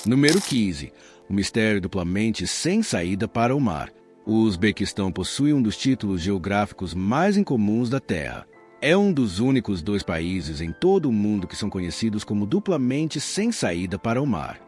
Número 15. O mistério duplamente sem saída para o mar. O Uzbequistão possui um dos títulos geográficos mais incomuns da Terra. É um dos únicos dois países em todo o mundo que são conhecidos como duplamente sem saída para o mar.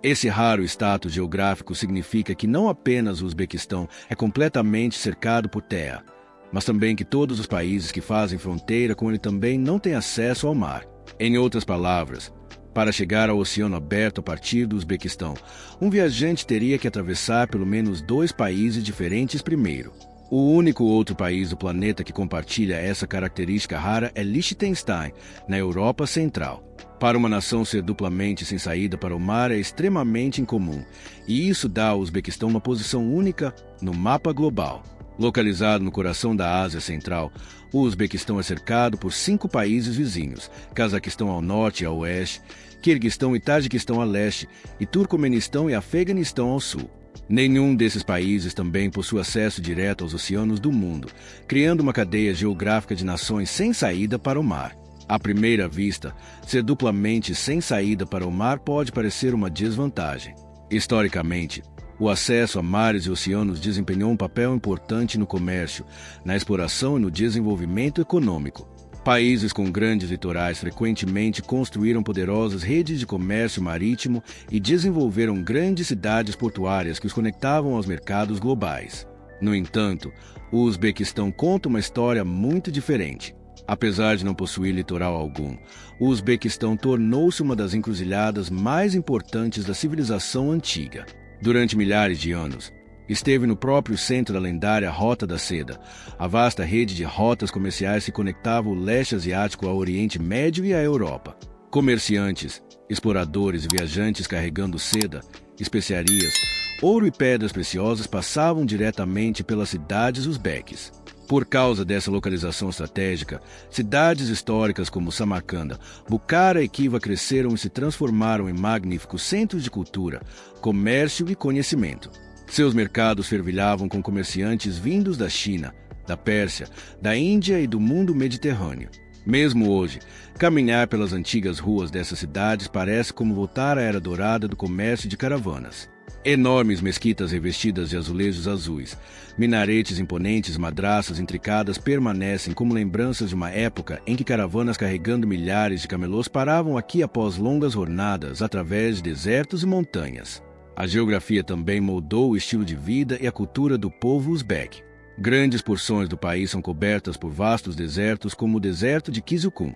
Esse raro status geográfico significa que não apenas o Uzbequistão é completamente cercado por terra, mas também que todos os países que fazem fronteira com ele também não têm acesso ao mar. Em outras palavras, para chegar ao oceano aberto a partir do Uzbequistão, um viajante teria que atravessar pelo menos dois países diferentes primeiro. O único outro país do planeta que compartilha essa característica rara é Liechtenstein, na Europa Central. Para uma nação ser duplamente sem saída para o mar é extremamente incomum, e isso dá ao Uzbequistão uma posição única no mapa global. Localizado no coração da Ásia Central, o Uzbequistão é cercado por 5 países vizinhos: Cazaquistão ao norte e a oeste, Quirguistão e Tajiquistão a leste, e Turcomenistão e Afeganistão ao sul. Nenhum desses países também possui acesso direto aos oceanos do mundo, criando uma cadeia geográfica de nações sem saída para o mar. À primeira vista, ser duplamente sem saída para o mar pode parecer uma desvantagem. Historicamente, o acesso a mares e oceanos desempenhou um papel importante no comércio, na exploração e no desenvolvimento econômico. Países com grandes litorais frequentemente construíram poderosas redes de comércio marítimo e desenvolveram grandes cidades portuárias que os conectavam aos mercados globais. No entanto, o Uzbequistão conta uma história muito diferente. Apesar de não possuir litoral algum, o Uzbequistão tornou-se uma das encruzilhadas mais importantes da civilização antiga. Durante milhares de anos, esteve no próprio centro da lendária Rota da Seda, a vasta rede de rotas comerciais que conectava o leste asiático ao Oriente Médio e à Europa. Comerciantes, exploradores e viajantes carregando seda, especiarias, ouro e pedras preciosas passavam diretamente pelas cidades uzbeques. Por causa dessa localização estratégica, cidades históricas como Samarcanda, Bukhara e Khiva cresceram e se transformaram em magníficos centros de cultura, comércio e conhecimento. Seus mercados fervilhavam com comerciantes vindos da China, da Pérsia, da Índia e do mundo mediterrâneo. Mesmo hoje, caminhar pelas antigas ruas dessas cidades parece como voltar à era dourada do comércio de caravanas. Enormes mesquitas revestidas de azulejos azuis, minaretes imponentes e madraças intricadas permanecem como lembranças de uma época em que caravanas carregando milhares de camelôs paravam aqui após longas jornadas através de desertos e montanhas. A geografia também moldou o estilo de vida e a cultura do povo uzbeque. Grandes porções do país são cobertas por vastos desertos como o deserto de Kyzylkum,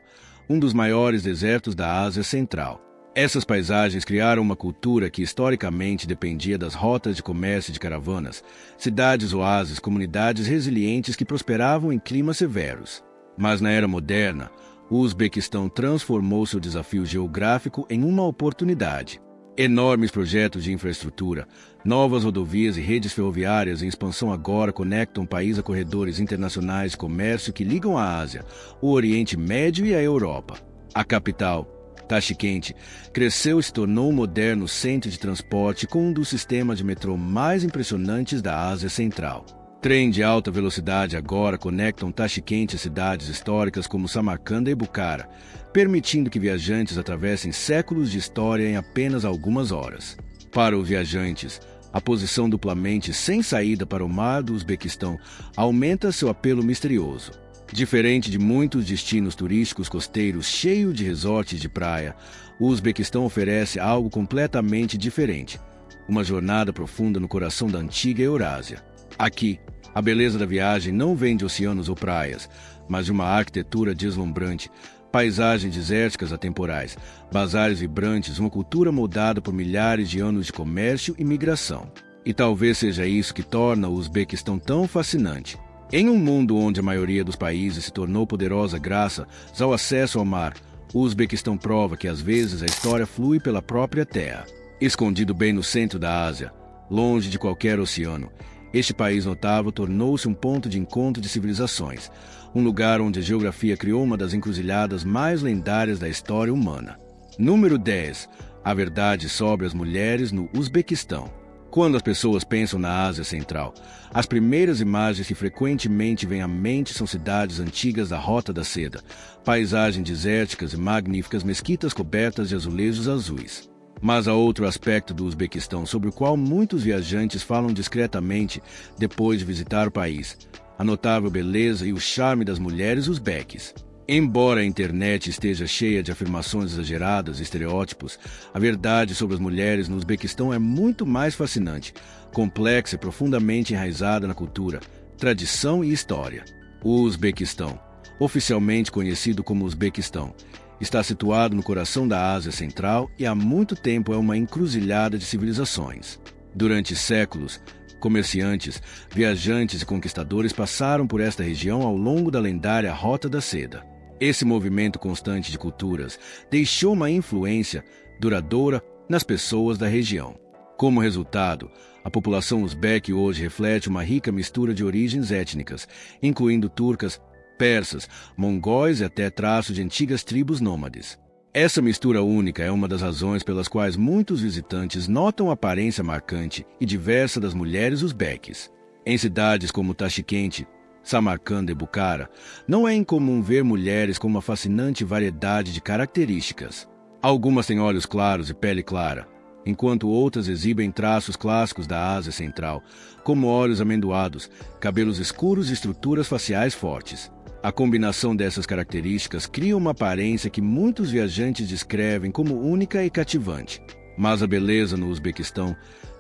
um dos maiores desertos da Ásia Central. Essas paisagens criaram uma cultura que historicamente dependia das rotas de comércio de caravanas, cidades oásis, comunidades resilientes que prosperavam em climas severos. Mas na era moderna, o Uzbequistão transformou seu desafio geográfico em uma oportunidade. Enormes projetos de infraestrutura, novas rodovias e redes ferroviárias em expansão agora conectam o país a corredores internacionais de comércio que ligam a Ásia, o Oriente Médio e a Europa. A capital, Tashkent, cresceu e se tornou um moderno centro de transporte com um dos sistemas de metrô mais impressionantes da Ásia Central. Trem de alta velocidade agora conectam Tashkent a cidades históricas como Samarcanda e Bukhara, permitindo que viajantes atravessem séculos de história em apenas algumas horas. Para os viajantes, a posição duplamente sem saída para o mar do Uzbequistão aumenta seu apelo misterioso. Diferente de muitos destinos turísticos costeiros cheios de resorts de praia, o Uzbequistão oferece algo completamente diferente: uma jornada profunda no coração da antiga Eurásia. Aqui, a beleza da viagem não vem de oceanos ou praias, mas de uma arquitetura deslumbrante, paisagens desérticas atemporais, bazares vibrantes, uma cultura moldada por milhares de anos de comércio e migração. E talvez seja isso que torna o Uzbequistão tão fascinante. Em um mundo onde a maioria dos países se tornou poderosa graças ao acesso ao mar, o Uzbequistão prova que às vezes a história flui pela própria terra. Escondido bem no centro da Ásia, longe de qualquer oceano, este país notável tornou-se um ponto de encontro de civilizações, um lugar onde a geografia criou uma das encruzilhadas mais lendárias da história humana. Número 10. A verdade sobre as mulheres no Uzbequistão. Quando as pessoas pensam na Ásia Central, as primeiras imagens que frequentemente vêm à mente são cidades antigas da Rota da Seda, paisagens desérticas e magníficas mesquitas cobertas de azulejos azuis. Mas há outro aspecto do Uzbequistão sobre o qual muitos viajantes falam discretamente depois de visitar o país: a notável beleza e o charme das mulheres uzbeques. Embora a internet esteja cheia de afirmações exageradas e estereótipos, a verdade sobre as mulheres no Uzbequistão é muito mais fascinante, complexa e profundamente enraizada na cultura, tradição e história. O Uzbequistão, oficialmente conhecido como Uzbequistão, está situado no coração da Ásia Central e há muito tempo é uma encruzilhada de civilizações. Durante séculos, comerciantes, viajantes e conquistadores passaram por esta região ao longo da lendária Rota da Seda. Esse movimento constante de culturas deixou uma influência duradoura nas pessoas da região. Como resultado, a população uzbeque hoje reflete uma rica mistura de origens étnicas, incluindo turcas, persas, mongóis e até traços de antigas tribos nômades. Essa mistura única é uma das razões pelas quais muitos visitantes notam a aparência marcante e diversa das mulheres uzbeques. Em cidades como Tashkent, Samarcanda e Bukhara, não é incomum ver mulheres com uma fascinante variedade de características. Algumas têm olhos claros e pele clara, enquanto outras exibem traços clássicos da Ásia Central, como olhos amendoados, cabelos escuros e estruturas faciais fortes. A combinação dessas características cria uma aparência que muitos viajantes descrevem como única e cativante. Mas a beleza no Uzbequistão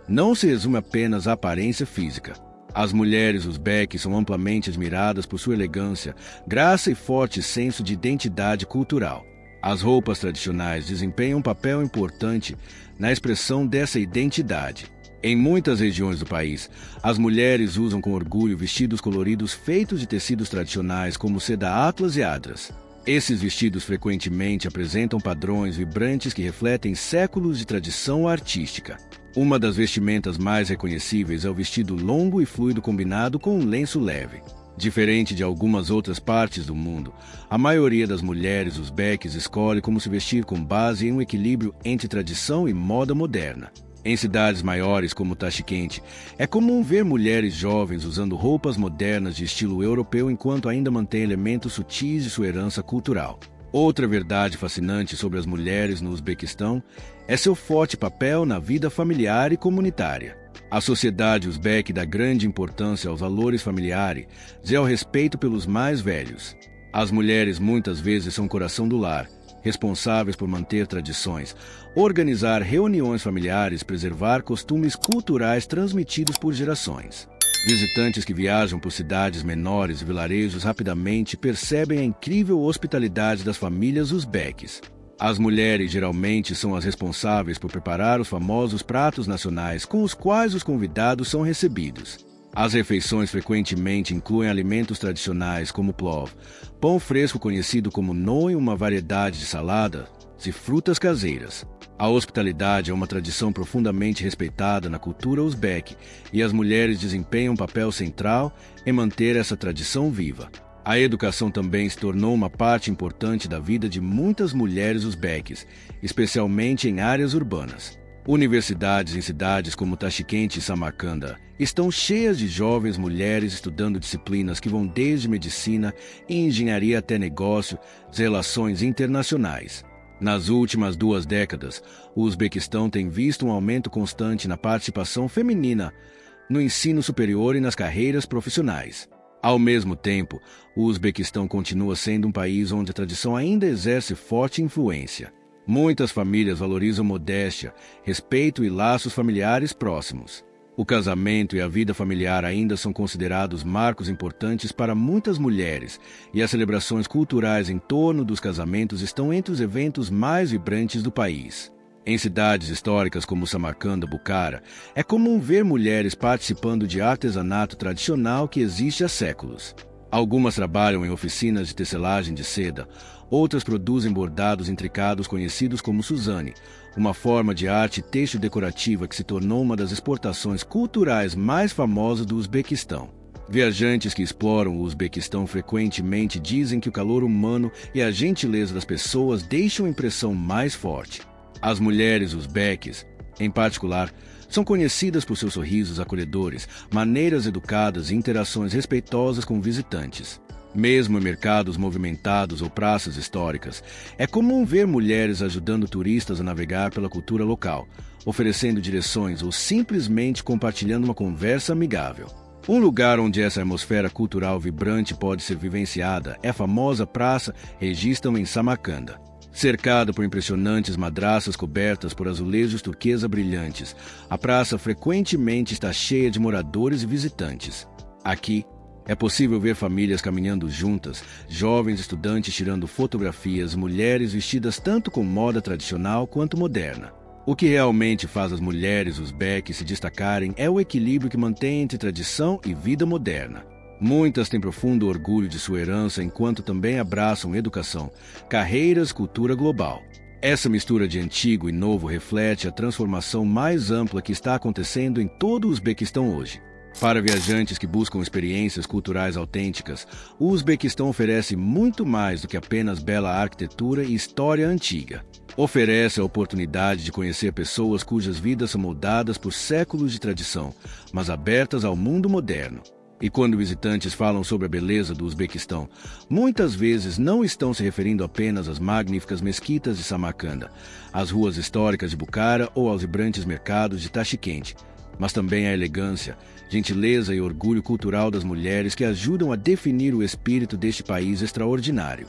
não se resume apenas à aparência física. As mulheres uzbeques são amplamente admiradas por sua elegância, graça e forte senso de identidade cultural. As roupas tradicionais desempenham um papel importante na expressão dessa identidade. Em muitas regiões do país, as mulheres usam com orgulho vestidos coloridos feitos de tecidos tradicionais como seda atlas e adras. Esses vestidos frequentemente apresentam padrões vibrantes que refletem séculos de tradição artística. Uma das vestimentas mais reconhecíveis é o vestido longo e fluido combinado com um lenço leve. Diferente de algumas outras partes do mundo, a maioria das mulheres uzbeques escolhe como se vestir com base em um equilíbrio entre tradição e moda moderna. Em cidades maiores como Tashkent, é comum ver mulheres jovens usando roupas modernas de estilo europeu enquanto ainda mantêm elementos sutis de sua herança cultural. Outra verdade fascinante sobre as mulheres no Uzbequistão é seu forte papel na vida familiar e comunitária. A sociedade uzbeque dá grande importância aos valores familiares e ao respeito pelos mais velhos. As mulheres muitas vezes são o coração do lar, responsáveis por manter tradições, organizar reuniões familiares e preservar costumes culturais transmitidos por gerações. Visitantes que viajam por cidades menores e vilarejos rapidamente percebem a incrível hospitalidade das famílias uzbeques. As mulheres geralmente são as responsáveis por preparar os famosos pratos nacionais com os quais os convidados são recebidos. As refeições frequentemente incluem alimentos tradicionais como plov, pão fresco conhecido como no e uma variedade de saladas e frutas caseiras. A hospitalidade é uma tradição profundamente respeitada na cultura uzbeque e as mulheres desempenham um papel central em manter essa tradição viva. A educação também se tornou uma parte importante da vida de muitas mulheres uzbeques, especialmente em áreas urbanas. Universidades em cidades como Tashkent e Samarcanda estão cheias de jovens mulheres estudando disciplinas que vão desde medicina e engenharia até negócio e relações internacionais. Nas últimas 2 décadas, o Uzbequistão tem visto um aumento constante na participação feminina no ensino superior e nas carreiras profissionais. Ao mesmo tempo, o Uzbequistão continua sendo um país onde a tradição ainda exerce forte influência. Muitas famílias valorizam modéstia, respeito e laços familiares próximos. O casamento e a vida familiar ainda são considerados marcos importantes para muitas mulheres, e as celebrações culturais em torno dos casamentos estão entre os eventos mais vibrantes do país. Em cidades históricas como Samarcanda e Bukhara, é comum ver mulheres participando de artesanato tradicional que existe há séculos. Algumas trabalham em oficinas de tecelagem de seda, outras produzem bordados intricados conhecidos como Suzane, uma forma de arte têxtil decorativa que se tornou uma das exportações culturais mais famosas do Uzbequistão. Viajantes que exploram o Uzbequistão frequentemente dizem que o calor humano e a gentileza das pessoas deixam a impressão mais forte. As mulheres uzbeques, em particular, são conhecidas por seus sorrisos acolhedores, maneiras educadas e interações respeitosas com visitantes. Mesmo em mercados movimentados ou praças históricas, é comum ver mulheres ajudando turistas a navegar pela cultura local, oferecendo direções ou simplesmente compartilhando uma conversa amigável. Um lugar onde essa atmosfera cultural vibrante pode ser vivenciada é a famosa Praça Registão em Samarcanda. Cercada por impressionantes madraças cobertas por azulejos turquesa brilhantes, a praça frequentemente está cheia de moradores e visitantes. Aqui, é possível ver famílias caminhando juntas, jovens estudantes tirando fotografias, mulheres vestidas tanto com moda tradicional quanto moderna. O que realmente faz as mulheres uzbeques se destacarem é o equilíbrio que mantém entre tradição e vida moderna. Muitas têm profundo orgulho de sua herança, enquanto também abraçam educação, carreiras e cultura global. Essa mistura de antigo e novo reflete a transformação mais ampla que está acontecendo em todo o Uzbequistão hoje. Para viajantes que buscam experiências culturais autênticas, o Uzbequistão oferece muito mais do que apenas bela arquitetura e história antiga. Oferece a oportunidade de conhecer pessoas cujas vidas são moldadas por séculos de tradição, mas abertas ao mundo moderno. E quando visitantes falam sobre a beleza do Uzbequistão, muitas vezes não estão se referindo apenas às magníficas mesquitas de Samarcanda, às ruas históricas de Bukhara ou aos vibrantes mercados de Tashkent, mas também à elegância, gentileza e orgulho cultural das mulheres que ajudam a definir o espírito deste país extraordinário.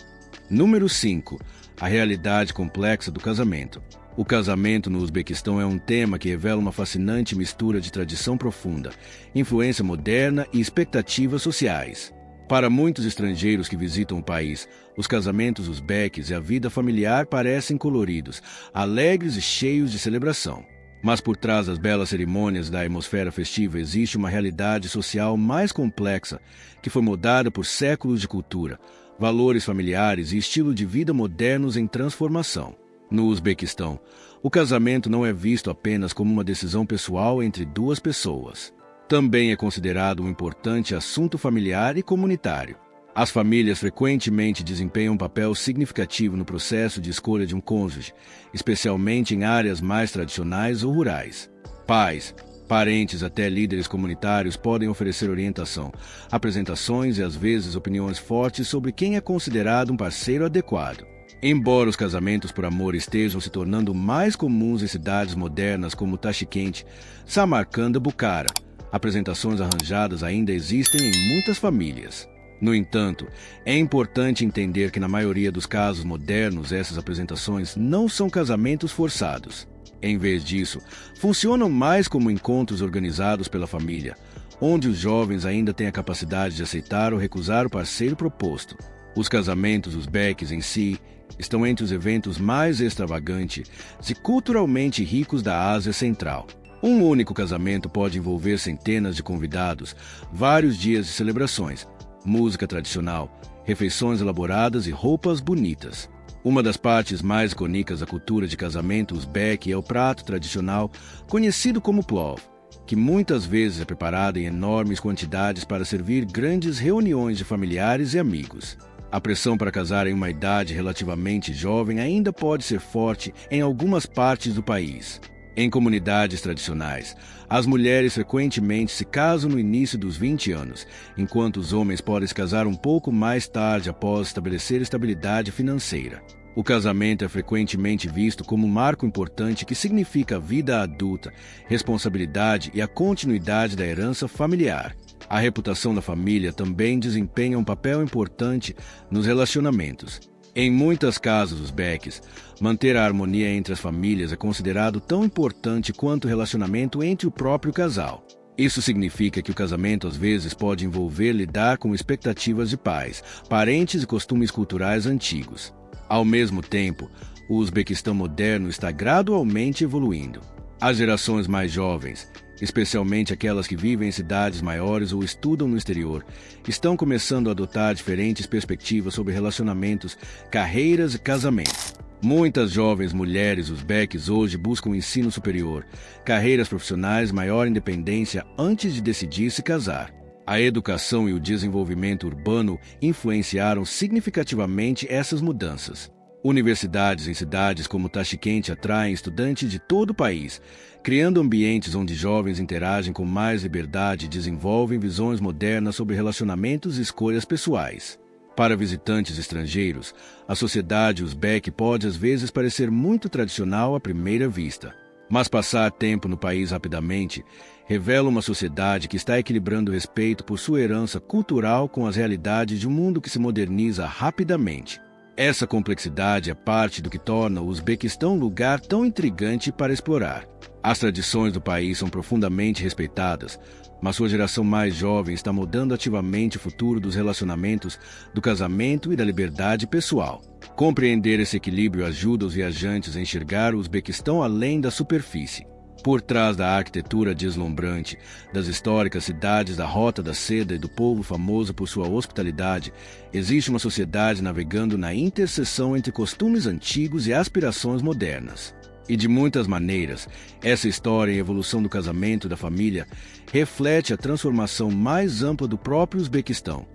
Número 5. A realidade complexa do casamento. O casamento no Uzbequistão é um tema que revela uma fascinante mistura de tradição profunda, influência moderna e expectativas sociais. Para muitos estrangeiros que visitam o país, os casamentos uzbeques e a vida familiar parecem coloridos, alegres e cheios de celebração. Mas por trás das belas cerimônias da atmosfera festiva existe uma realidade social mais complexa, que foi moldada por séculos de cultura, valores familiares e estilo de vida modernos em transformação. No Uzbequistão, o casamento não é visto apenas como uma decisão pessoal entre duas pessoas. Também é considerado um importante assunto familiar e comunitário. As famílias frequentemente desempenham um papel significativo no processo de escolha de um cônjuge, especialmente em áreas mais tradicionais ou rurais. Pais, parentes até líderes comunitários podem oferecer orientação, apresentações e às vezes opiniões fortes sobre quem é considerado um parceiro adequado. Embora os casamentos por amor estejam se tornando mais comuns em cidades modernas como Tashkent, Samarcanda e Bukhara, apresentações arranjadas ainda existem em muitas famílias. No entanto, é importante entender que na maioria dos casos modernos essas apresentações não são casamentos forçados. Em vez disso, funcionam mais como encontros organizados pela família, onde os jovens ainda têm a capacidade de aceitar ou recusar o parceiro proposto. Os casamentos uzbeques em si estão entre os eventos mais extravagantes e culturalmente ricos da Ásia Central. Um único casamento pode envolver centenas de convidados, vários dias de celebrações, música tradicional, refeições elaboradas e roupas bonitas. Uma das partes mais icônicas da cultura de casamento uzbeque é o prato tradicional conhecido como plov, que muitas vezes é preparado em enormes quantidades para servir grandes reuniões de familiares e amigos. A pressão para casar em uma idade relativamente jovem ainda pode ser forte em algumas partes do país. Em comunidades tradicionais, as mulheres frequentemente se casam no início dos 20 anos, enquanto os homens podem se casar um pouco mais tarde após estabelecer estabilidade financeira. O casamento é frequentemente visto como um marco importante que significa a vida adulta, responsabilidade e a continuidade da herança familiar. A reputação da família também desempenha um papel importante nos relacionamentos. Em muitos casos uzbeques, manter a harmonia entre as famílias é considerado tão importante quanto o relacionamento entre o próprio casal. Isso significa que o casamento às vezes pode envolver lidar com expectativas de pais, parentes e costumes culturais antigos. Ao mesmo tempo, o Uzbequistão moderno está gradualmente evoluindo. As gerações mais jovens, especialmente aquelas que vivem em cidades maiores ou estudam no exterior, estão começando a adotar diferentes perspectivas sobre relacionamentos, carreiras e casamento. Muitas jovens mulheres uzbeques hoje buscam ensino superior, carreiras profissionais, maior independência antes de decidir se casar. A educação e o desenvolvimento urbano influenciaram significativamente essas mudanças. Universidades em cidades como Tashkent atraem estudantes de todo o país, criando ambientes onde jovens interagem com mais liberdade e desenvolvem visões modernas sobre relacionamentos e escolhas pessoais. Para visitantes estrangeiros, a sociedade uzbeque pode às vezes parecer muito tradicional à primeira vista. Mas passar tempo no país rapidamente revela uma sociedade que está equilibrando o respeito por sua herança cultural com as realidades de um mundo que se moderniza rapidamente. Essa complexidade é parte do que torna o Uzbequistão um lugar tão intrigante para explorar. As tradições do país são profundamente respeitadas, mas sua geração mais jovem está mudando ativamente o futuro dos relacionamentos, do casamento e da liberdade pessoal. Compreender esse equilíbrio ajuda os viajantes a enxergar o Uzbequistão além da superfície. Por trás da arquitetura deslumbrante, das históricas cidades da Rota da Seda e do povo famoso por sua hospitalidade, existe uma sociedade navegando na interseção entre costumes antigos e aspirações modernas. E de muitas maneiras, essa história e evolução do casamento da família reflete a transformação mais ampla do próprio Uzbequistão.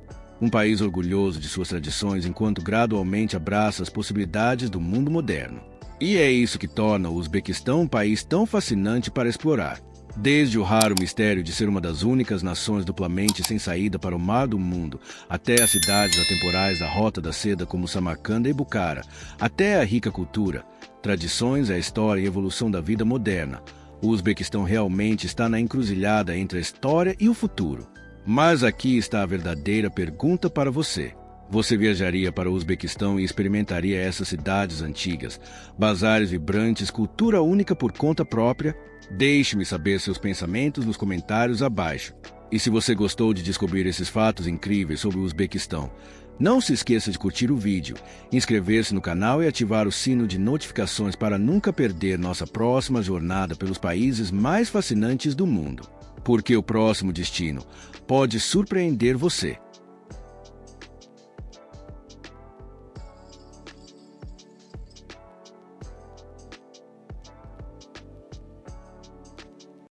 Um país orgulhoso de suas tradições enquanto gradualmente abraça as possibilidades do mundo moderno. E é isso que torna o Uzbequistão um país tão fascinante para explorar. Desde o raro mistério de ser uma das únicas nações duplamente sem saída para o mar do mundo, até as cidades atemporais da Rota da Seda como Samarcanda e Bucara, até a rica cultura, tradições, a história e evolução da vida moderna, o Uzbequistão realmente está na encruzilhada entre a história e o futuro. Mas aqui está a verdadeira pergunta para você. Você viajaria para o Uzbequistão e experimentaria essas cidades antigas, bazares vibrantes, cultura única por conta própria? Deixe-me saber seus pensamentos nos comentários abaixo. E se você gostou de descobrir esses fatos incríveis sobre o Uzbequistão, não se esqueça de curtir o vídeo, inscrever-se no canal e ativar o sino de notificações para nunca perder nossa próxima jornada pelos países mais fascinantes do mundo. Porque o próximo destino pode surpreender você.